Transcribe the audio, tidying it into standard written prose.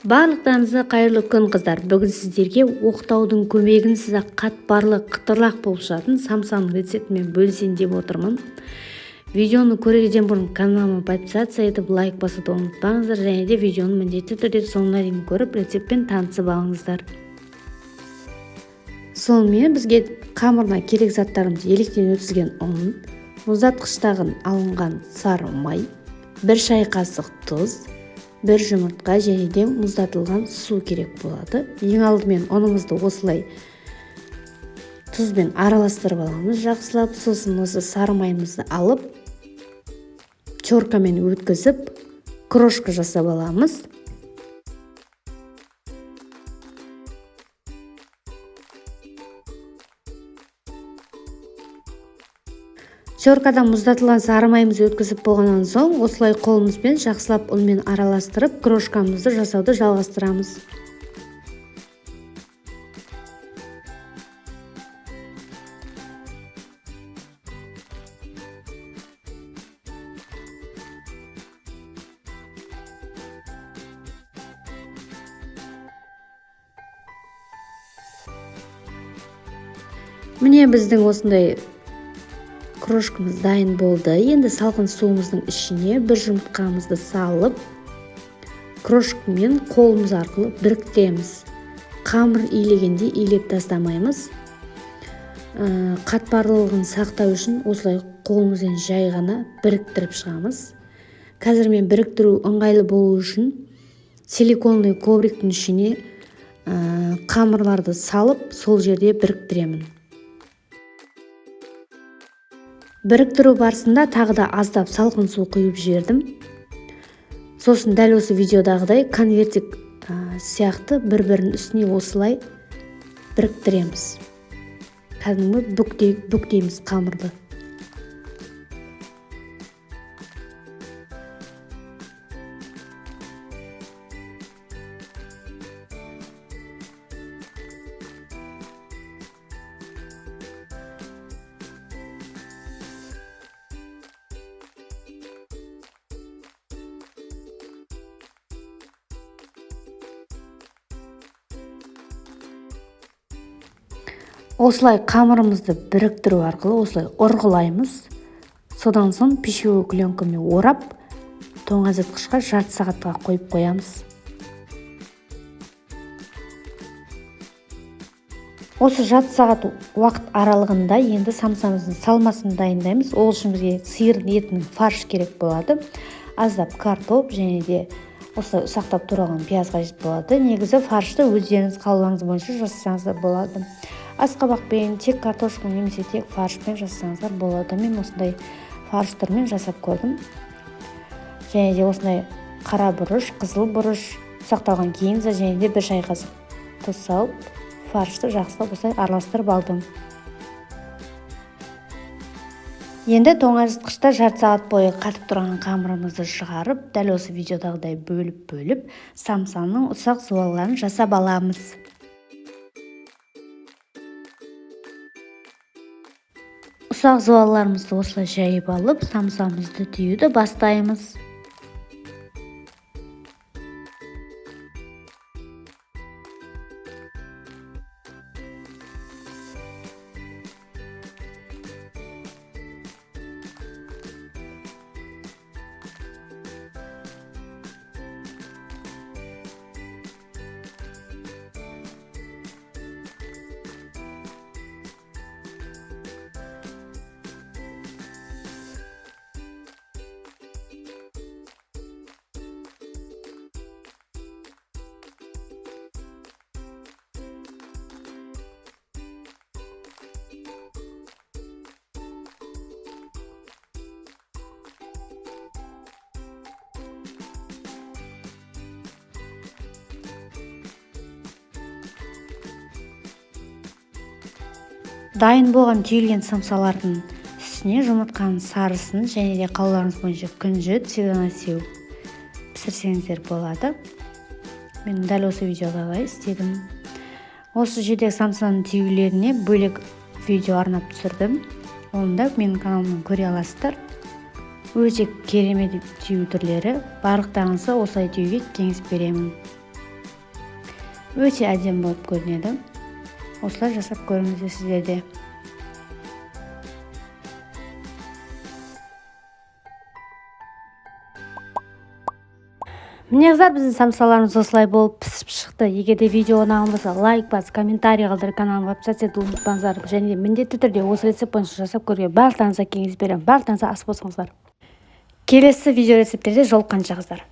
Барлықтарыңызға қайырлы күн қыздар. Бүгін сіздерге оқтаудың көмегінсіз ақ қатпарлы қытырлақ болып шығатын самсаның рецептімен бөлісейін деп отырмын. Видеоны көрерден бұрын каналыма подписаться етіп лайк басуды ұмытпаңыздар, және де видеоны міндетті түрде соңына дейін көріп рецептпен танысып алыңыздар. Сонымен бізге қамырына керек заттарымыз електен өткізген ұн, мұздатқыштан алынған сары май, 1 шай қасық тұз, 1 жұмыртқа және де мұздатылған су керек болады. Ең алдымен ұнымызды осылай тұзбен араластырып аламыз жақсылап. Сосын осы сары майымызды алып теркамен өткізіп крошка жасап аламыз. Теркадан мұздатылған сары майымызды өткізіп болғаннан соң, осылай қолымызбен жақсылап ұнмен араластырып, крошкамызды жасауды жалғастырамыз. Міне біздің осындай крошкамыз дайын болды. Енді салқын суымыздың ішіне 1 жұмыртқамызды салып, крошкамен қолымыз арқылы біріктіреміз. Қамыр илегенде илеп тастамаймыз. Қатпарлылығын сақтау үшін осылай қолымызбен жай ғана біріктіріп шығамыз. Қазір мен біріктіру ыңғайлы болу үшін силиконный ковриктің ішіне қамырларды салып, сол жерде біріктіремін. Біріктіру барысында тағы да аздап салқын су құйып жібердім. Сосын дәл осы видеодағыдай конвертик сияқты бір-бірінің үстіне осылай біріктіреміз. Кәдімгі бүктейміз қамырды. Осылай қамырымызды біріктіру арқылы осылай ұрғылаймыз. Содан соң пищевой пленкамен орап, тоңазытқышқа жарты сағатқа қойып қоямыз. Осы жарты сағат уақыт аралығында енді самсамыздың салмасын дайындаймыз. Ол үшін бізге сиыр етінің фарш керек болады. Аздап картоп және де осы ұсақтап туралған пияз қажет болады. Негізі фаршты өздеріңіз қалауыңыз бойынша жасасаңыздар болады. Асқабақпен, тек картошка немесе тек фаршпен жасасаңыздар болады. Мен осындай фарштармен жасап көрдім. Және де осындай қара бұрыш, қызыл бұрыш, ұсақталған гинза және де 1 шай қасық тұз салып, фаршты жақсылап осылай араластырып алдым. Енді тоңазытқышта жарты сағат бойы қатып тұрған қамырымызды шығарып, дәл осы видеодағыдай бөліп самсаның ұсақ зуаларын жасап аламыз. Ұсақ зуаларымызды осылай жайып алып, самсамызды түйуді бастаймыз. Дайын болған түйілген самсалардың үстіне жұмыртқаның сарысын және де қалауларыңыз бойынша күнжіт, сидана сеуіп пісірсеңіздер болады. Мен дәл осы видеода істедім. Осы жердегі самсаның түйілеріне бөлек видео арнап түсірдім. Оны да менің каналымнан көре аласыздар. Өте керемет түйу түрлері. Барлықтарыңызға осылай түйуге кеңес беремін. Өте әдемі болып көрінеді. Осылай жасап көріңіздер сіздер де. Міне қыздар, біздің самсаларымыз осылай болып пісіп шықты. Егер де видео ұнаған болса, лайк бас, комментарий қалдырып, каналыма подписаться етуді ұмытпаңыздар. Және де міндетті түрде осы рецепт бойынша жасап көруге барлықтарыңызға кеңес беремін. Барлықтарыңызға ас болсыңыздар. Келесі видео рецептерде жолыққанша қыздар.